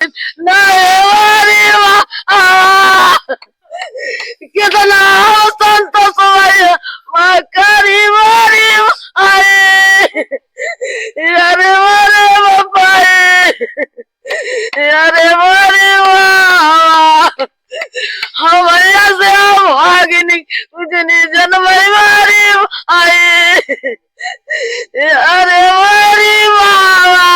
नहीं कितना संतोष करी मारी आए यारे मारे बापाए यारे मारे हम से भागिनी उजनी जनमई मारी आए अरे मारी बाबा।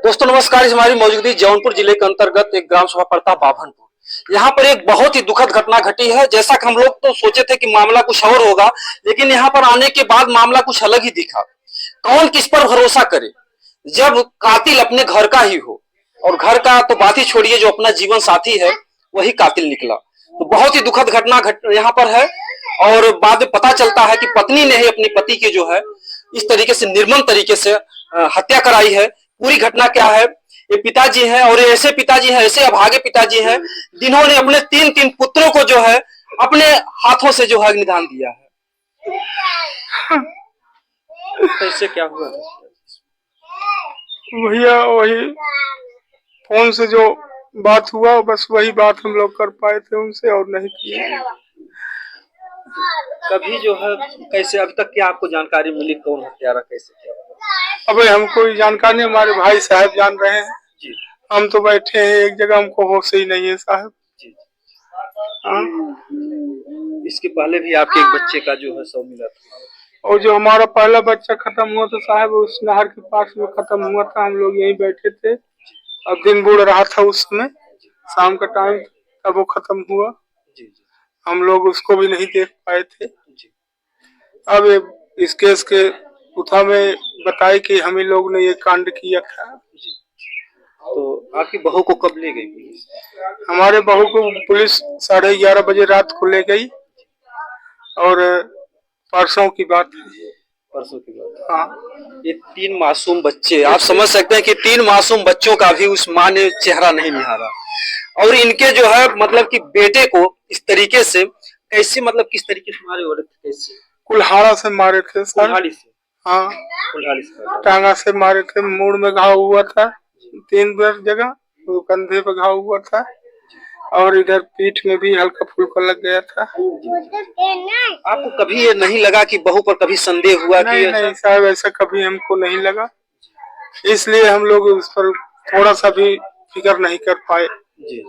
दोस्तों नमस्कार। इस हमारी मौजूदगी जौनपुर जिले के अंतर्गत एक ग्राम सभा पड़ता बाभनपुर। यहाँ पर एक बहुत ही दुखद घटना घटी है। जैसा कि हम लोग तो सोचे थे कि मामला कुछ और होगा, लेकिन यहाँ पर आने के बाद मामला कुछ अलग ही दिखा। कौन किस पर भरोसा करे जब कातिल अपने घर का ही हो, और घर का तो बात ही छोड़िए, जो अपना जीवन साथी है वही कातिल निकला। तो बहुत ही दुखद घटना यहाँ पर है। और बाद में पता चलता है कि पत्नी ने ही अपने पति के जो है इस तरीके से निर्मम तरीके से हत्या कराई है। पूरी घटना क्या है, ये पिताजी हैं, और ये ऐसे पिताजी हैं, ऐसे अभागे पिताजी हैं जिन्होंने अपने तीन पुत्रों को जो है अपने हाथों से जो है निदान दिया है। कैसे क्या हुआ भैया? वही फोन से जो बात हुआ बस वही बात हम लोग कर पाए थे उनसे, और नहीं किया। कभी जो है कैसे अभी तक क्या आपको जानकारी मिली, कौन हत्यारा कैसे क्या? अबे हमको जानकारी हमारे भाई साहब जान रहे हैं जी। हम तो बैठे हैं एक जगह, हमको होश ही नहीं है साहब जी। हाँ। इसके पहले भी आपके एक बच्चे का जो है शव मिला था, और जो हमारा पहला बच्चा खत्म हुआ था साहब उस नहर के पास में खत्म हुआ था। हम लोग यहीं बैठे थे, अब दिन बुड़ रहा था उस समय, शाम का टाइम, तब वो खत्म हुआ। हम लोग उसको भी नहीं देख पाए थे। अब इस केस के उठा में बताए कि हम ही लोग ने ये कांड किया था। तो आपकी बहू को कब ले गई पुलिस? हमारे बहू को पुलिस 11:30 बजे रात को ले गई, और परसों की बात है। परसों की बात? हाँ। ये 3 मासूम बच्चे, आप समझ सकते हैं कि 3 मासूम बच्चों का भी उस माँ ने चेहरा नहीं निहारा, और इनके जो है मतलब कि बेटे को इस तरीके से कैसे, मतलब किस तरीके से मारे हो? कैसे? कुल्हाड़ा से मारे थे सर। कुल्हाड़ी से? हाँ, कुल्हाड़ी से टांगा से मारे थे। मूड में घाव हुआ था 3 जगह, तो कंधे पे घाव हुआ था, और इधर पीठ में भी हल्का फुल्का लग गया था। आपको कभी ये नहीं लगा कि बहू पर कभी संदेह हुआ? नहीं, नहीं साहब, ऐसा कभी हमको नहीं लगा, इसलिए हम लोग उस पर थोड़ा सा भी फिक्र नहीं कर पाए। जी।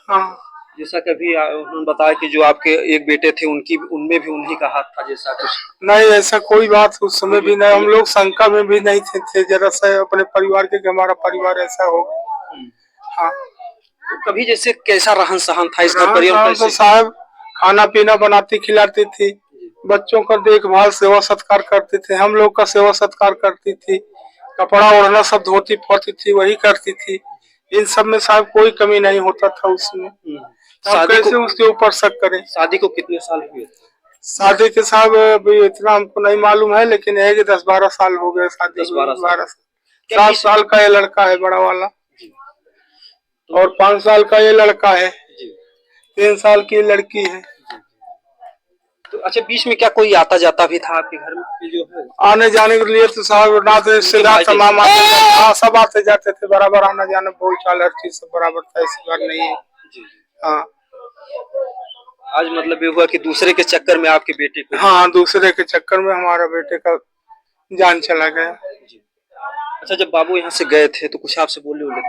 हाँ। जैसा कभी उन्होंने बताया कि जो आपके एक बेटे थे उनमें भी उन्हीं का हाथ था, जैसा कुछ? नहीं, ऐसा कोई बात उस समय भी नहीं। हम लोग शंका में भी नहीं थे जरा सा अपने परिवार के, हमारा परिवार ऐसा हो। हाँ। तो कभी जैसे कैसा रहन सहन था इस घर परिवार? तो साहब खाना पीना बनाती खिलाती थी, बच्चों का देखभाल सेवा सत्कार करती थी, हम लोग का सेवा सत्कार करती थी, कपड़ा ओढ़ना सब धोती फोती थी वही करती थी। इन सब में साहब कोई कमी नहीं होता था उसमें। कैसे उसके ऊपर शक करें? शादी को कितने साल हुए? शादी के साहब अभी इतना हमको नहीं मालूम है, लेकिन है कि 10-12 साल हो गए शादी। 10-12 साल। 7 साल का ये लड़का है बड़ा वाला, और 5 साल का ये लड़का है, 3 साल की लड़की है। तो अच्छा, बीच में क्या कोई आता जाता भी था आपके घर में जो है? आने जाने के लिए तो साहब रिश्तेदार तमाम आते, हाँ सब आते जाते थे, बराबर आना जाना बोल चाल हर चीज सब बराबर था, ऐसी बात नहीं है। हाँ। आज मतलब ये हुआ कि दूसरे के चक्कर में आपके बेटे को? हाँ, दूसरे के चक्कर में हमारा बेटे का जान चला गया। अच्छा, जब बाबू यहाँ से गए थे तो कुछ आपसे बोले थे?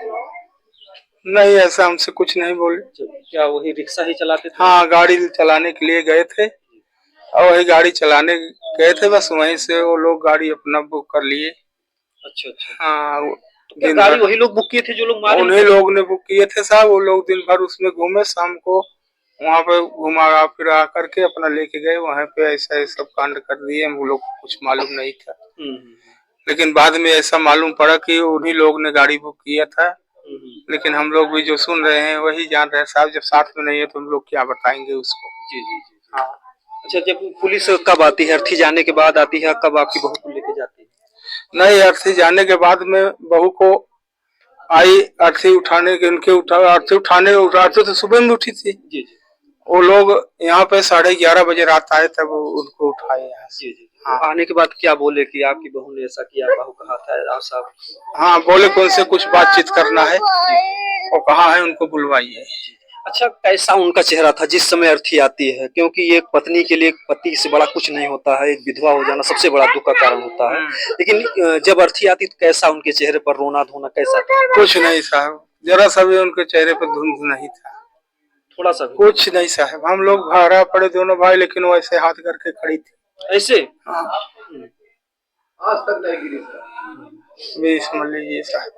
नहीं, ऐसा हमसे कुछ नहीं बोले। क्या वही रिक्शा ही चलाते थे? हाँ, गाड़ी चलाने के लिए गए थे, और वही गाड़ी चलाने गए थे, बस वहीं से वो लोग गाड़ी अपना बुक कर लिए। अच्छा अच्छा। हाँ। तो क्या गाड़ी वही लोग बुक किए थे जो लोग मारे? उन्हीं लोग ने बुक किए थे साहब। वो लोग दिन भर उसमें घूमे, शाम को वहाँ पे घुमा फिरा करके अपना लेके गए, वहाँ पे ऐसा सब कांड कर दिए। हम लोग को कुछ मालूम नहीं था, लेकिन बाद में ऐसा मालूम पड़ा कि उन्हीं लोग ने गाड़ी बुक किया था। लेकिन हम लोग भी जो सुन रहे हैं वही जान रहे हैं साहब, जब साथ में नहीं है तो हम लोग क्या बताएंगे उसको। जी जी जी। हाँ। अच्छा, जब पुलिस कब आती है? अर्थी जाने के बाद आती है? कब आपकी बहू को लेके जाती है? नहीं, अर्थी जाने के बाद में बहू को आई, अर्थी उठाने के, उनके अर्थी तो सुबह में उठी थी। जी जी। वो लोग यहाँ पे 11:30 बजे रात आए, तब उनको उठाए यहाँ से। हाँ आने के बाद क्या बोले कि आपकी बहू ने ऐसा किया, बहू कहा था आप साहब? हाँ, बोले कि उनसे कुछ बातचीत करना है और कहा है उनको बुलवाइए। अच्छा, कैसा उनका चेहरा था जिस समय अर्थी आती है? क्योंकि एक पत्नी के लिए पति से बड़ा कुछ नहीं होता है, एक विधवा हो जाना सबसे बड़ा दुख का कारण होता है, लेकिन जब अर्थी आती तो कैसा उनके चेहरे पर रोना धोना कैसा था? कुछ नहीं साहब, जरा सा भी उनके चेहरे पर धुंध नहीं था, थोड़ा सा भी? कुछ नहीं साहब। हम लोग भाड़ा पड़े दोनों भाई, लेकिन वो ऐसे हाथ करके खड़ी थी ऐसे? हाँ। आज तक नहीं गिरी वे समझ लीजिए साहब।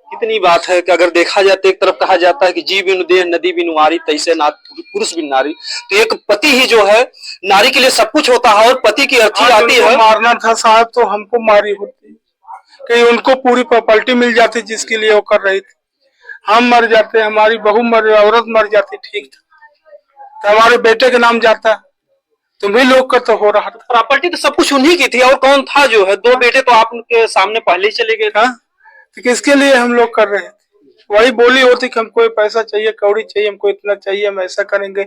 कितनी बात है कि अगर देखा जाए तो एक तरफ कहा जाता है कि जी बिनु देह नदी बिनु नारी, तैसे ना पुरुष बिनु नारी। तो एक पति ही जो है नारी के लिए सब कुछ होता है, और पति की अर्थी आती है। मारना था साहब तो हमको मारी होती, कहीं उनको पूरी प्रॉपर्टी मिल जाती जिसके लिए वो कर रही थी। हम मर जाते, हमारी बहू मर, औरत मर जाती, ठीक था, तो हमारे बेटे के नाम जाता, तुम्ही लोग का तो हो रहा था। प्रॉपर्टी तो सब कुछ उन्हीं की थी, और कौन था जो है? दो बेटे तो आपके सामने पहले ही चले गए। हाँ, तो किसके लिए हम लोग कर रहे थे? वही बोली होती कि हमको पैसा चाहिए, कौड़ी चाहिए, हमको इतना चाहिए, हम ऐसा करेंगे।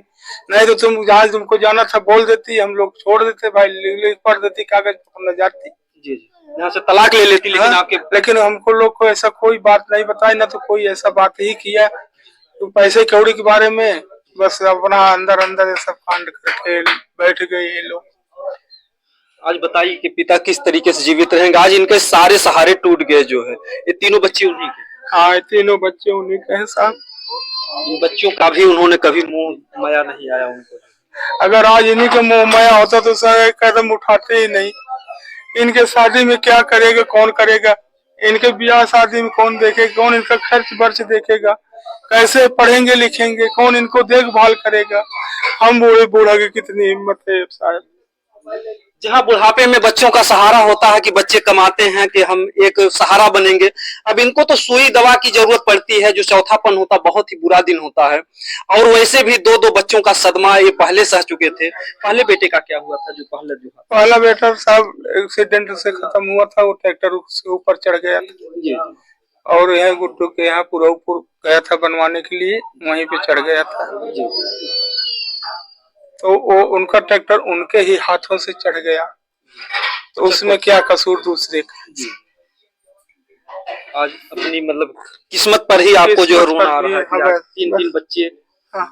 नहीं तो तुम जहाँ तुमको जाना था बोल देती, हम लोग छोड़ देते भाई, लिख पढ़ देती, कागज पकड़ना जाती, जी जी, यहाँ से तलाक ले लेती। लेकिन आपके लेकिन हमको लोग को ऐसा कोई बात नहीं बताई, ना तो कोई ऐसा बात ही किया तो पैसे कौड़ी के बारे में, बस अपना अंदर अंदर ये सब कांड करके बैठ गए ये लोग। आज बताइए कि पिता किस तरीके से जीवित रहेंगे? आज इनके सारे सहारे टूट गए जो है। ये तीनों बच्चे उन्हीं के? हाँ, तीनों बच्चे उन्हीं के हैं साहब। इन बच्चों का भी उन्होंने कभी मुंह माया नहीं आया उनको? अगर आज इन्हीं के मुंह माया होता तो सर कदम उठाते ही नहीं। इनके शादी में क्या करेगा, कौन करेगा? इनके ब्याह शादी में कौन देखेगा? कौन इनका खर्च वर्च देखेगा? कैसे पढ़ेंगे लिखेंगे? कौन इनको देखभाल करेगा? हम बूढ़े बूढ़ा की कितनी हिम्मत है साहब। जहाँ बुढ़ापे में बच्चों का सहारा होता है कि बच्चे कमाते हैं कि हम एक सहारा बनेंगे, अब इनको तो सुई दवा की जरूरत पड़ती है। जो चौथापन होता बहुत ही बुरा दिन होता है, और वैसे भी दो बच्चों का सदमा ये पहले सह चुके थे। पहले बेटे का क्या हुआ था? जो पहला बेटा साहब एक्सीडेंट से खत्म हुआ था, वो ट्रैक्टर से ऊपर चढ़ गया था और यहाँ गुड्डू के यहाँ पुरापुर गया था बनवाने के लिए, वहीं पे चढ़ गया था। तो वो उनका ट्रैक्टर उनके ही हाथों से चढ़ गया, तो उसमें क्या कसूर दूसरे का? आज अपनी मतलब किस्मत पर ही आपको जो रोना आ रहा है कि आज तीन बच्चे। हाँ।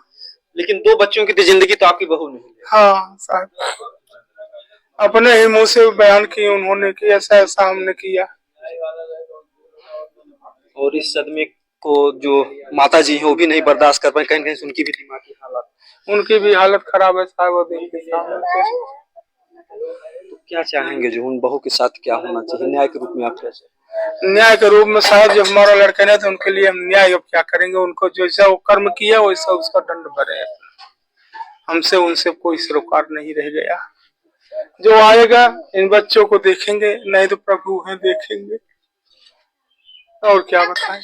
लेकिन दो बच्चों की तो जिंदगी तो आपकी बहू नहीं। हाँ साहब, अपने ही मुंह से बयान किए उन्होंने कि ऐसा ऐसा हमने किया। और इस सदमे को जो माता जी है वो भी नहीं बर्दाश्त कर पाए, कहीं कहीं उनकी भी दिमाग की हालत, उनकी भी हालत खराब है साहब। तो क्या चाहेंगे जो उन बहू के साथ क्या होना चाहिए न्याय के रूप में? आप कैसे? न्याय के रूप में साहब, जो हमारा लड़का ने तो उनके लिए हम न्याय अब क्या करेंगे? उनको जैसा वो कर्म किया वैसा उसका दंड भरे। हमसे उनसे कोई सरोकार नहीं रह गया। जो आएगा इन बच्चों को देखेंगे, नहीं तो प्रभु हैं देखेंगे, और क्या बताएं।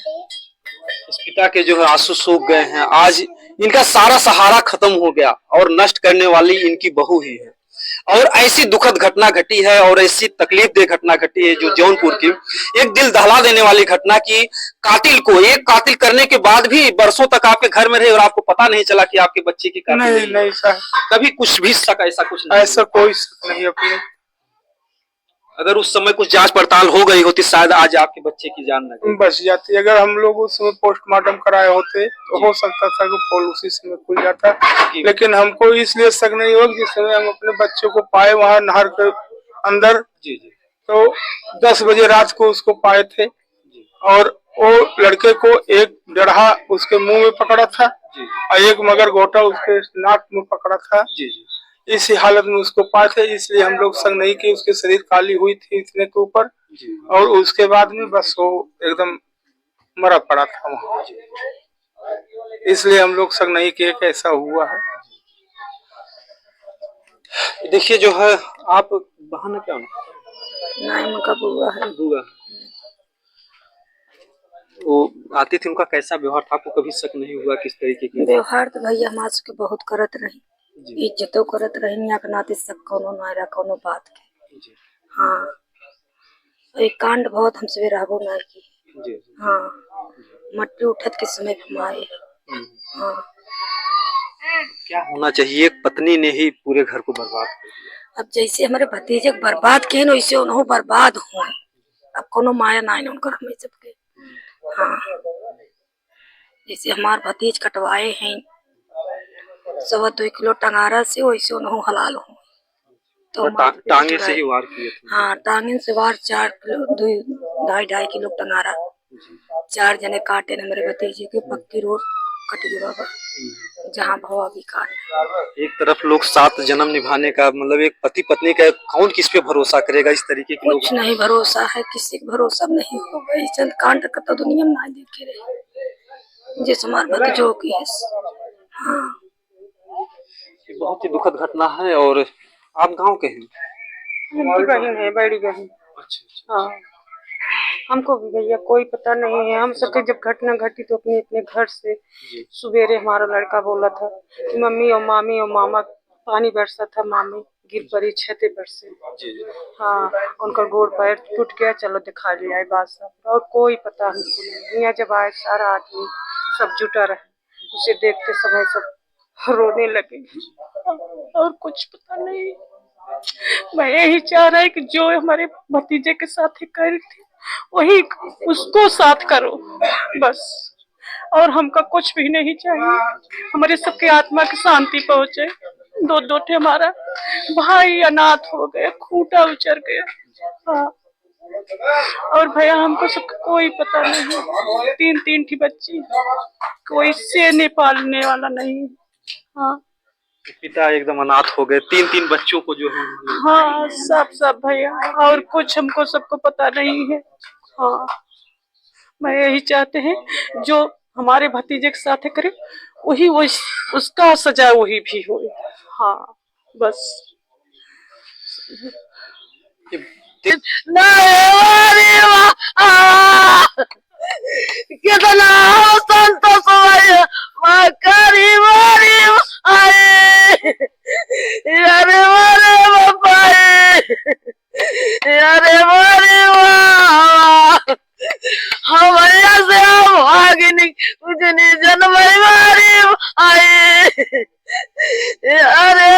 इस पिता के जो है आंसू सूख गए हैं। आज इनका सारा सहारा खत्म हो गया और नष्ट करने वाली इनकी बहू ही है। और ऐसी दुखद घटना घटी है और ऐसी तकलीफ दे घटना घटी है जो जौनपुर की, एक दिल दहला देने वाली घटना की कातिल को एक कातिल करने के बाद भी बरसों तक आपके घर में रहे और आपको पता नहीं चला कि आपके बच्चे की कातिल नहीं सर, कभी कुछ भी शक ऐसा कुछ नहीं, ऐसा कोई शक नहीं अपने। अगर उस समय कुछ जांच पड़ताल हो गई होती शायद आज आपके बच्चे की जान न बच जाती। अगर हम लोग उस समय पोस्टमार्टम कराए होते तो हो सकता था कि पोल उसी समय खुल जाता, लेकिन हमको इसलिए शक नहीं हो जिस समय हम अपने बच्चों को पाए वहाँ नहर के अंदर। तो 10 बजे रात को उसको पाए थे और वो लड़के को एक जड़हा उसके मुंह में पकड़ा था और एक मगर गोटा उसके नाक में पकड़ा था। इसी हालत में उसको पाए थे, इसलिए हम लोग संग नहीं किए। उसके शरीर काली हुई थी इतने के ऊपर, और उसके बाद में बस वो एकदम मरा पड़ा था वहाँ, इसलिए हम लोग संग नहीं किए कि ऐसा हुआ है। देखिए जो है आप बहाना क्या नहीं, उनका बुआ है। बुआ वो आती थी, उनका कैसा व्यवहार था? आपको कभी शक नहीं हुआ किस तरीके की? व्यवहार तो भैया हमारे के बहुत करत रही, इज्जतो करत रही, निया के नाते सब कोनो नायरा कोनो बात के। हाँ, एक कांड बहुत हमसे रहबो नहीं की। हाँ, मट्टी उठत के समय हमारे। हाँ, क्या होना चाहिए? एक पत्नी ने ही पूरे घर को बर्बाद कर दिया। अब जैसे हमारे भतीजे के बर्बाद किए न वैसे उन्हों बर्बाद हुए। अब कोनो माया ना उनकर हमें सबके। हाँ जैसे हमार भतीज कटवाए हैं 2.25 किलो टंगारा से, वैसे उन्हों हलाल हुए। तो टांगे से ही वार किए थे। हाँ टांगे से वार 4 किलो 2.5 किलो टंगारा 4 जने काटे न मेरे भतीजे के। पक्की रोड कट गई बाबा जहाँ भवा भी काट। एक तरफ लोग 7 जन्म निभाने का मतलब एक पति पत्नी का, कौन किस पे भरोसा करेगा इस तरीके के लोग। कुछ नहीं भरोसा है, किसी का भरोसा नहीं होगा। इस चंद कांड का तो दुनिया में ना देखे रहे जिस हमार भतीजों की है। हाँ ये बहुत ही दुखद घटना है। और आप गांव के हैं? उनकी बहन है, बड़ी बहन। अच्छा। हाँ हमको भी भैया कोई पता नहीं है। हम सबके जब घटना घटी तो अपने अपने घर से सवेरे हमारा लड़का बोला था कि मम्मी और मामी और मामा पानी बरसा था, मामी गिर पड़ी छते पर से। हाँ उनका गोड़ पैर टूट गया, चलो दिखा लिया बात सब। और कोई पता हमको नहीं। यहाँ जब आए सारा आदमी सब जुटा रहे, उसे देखते समय सब रोने लगे और कुछ पता नहीं। मैं यही चाह रहा है कि जो हमारे भतीजे के साथ ही कर थी वही उसको साथ करो बस, और हमका कुछ भी नहीं चाहिए। हमारे सबके आत्मा की शांति पहुंचे। दो थे हमारा भाई अनाथ हो गया, खूंटा उचर गया। हाँ और भैया हमको सबका कोई पता नहीं। 3 थी बच्ची, कोई से नहीं पालने वाला नहीं। हाँ पिता एकदम अनाथ हो गए, 3 बच्चों को जो है। हाँ सब भैया, और कुछ हमको सबको पता नहीं है। हाँ मैं यही चाहते हैं जो हमारे भतीजे के साथ करे वही उसका सजा वही भी हो। हाँ बस कितना संतोष यारे मारे बापाए, यारे मारे हम से भागिनी कुछ नहीं जन्म मारी आए। अरे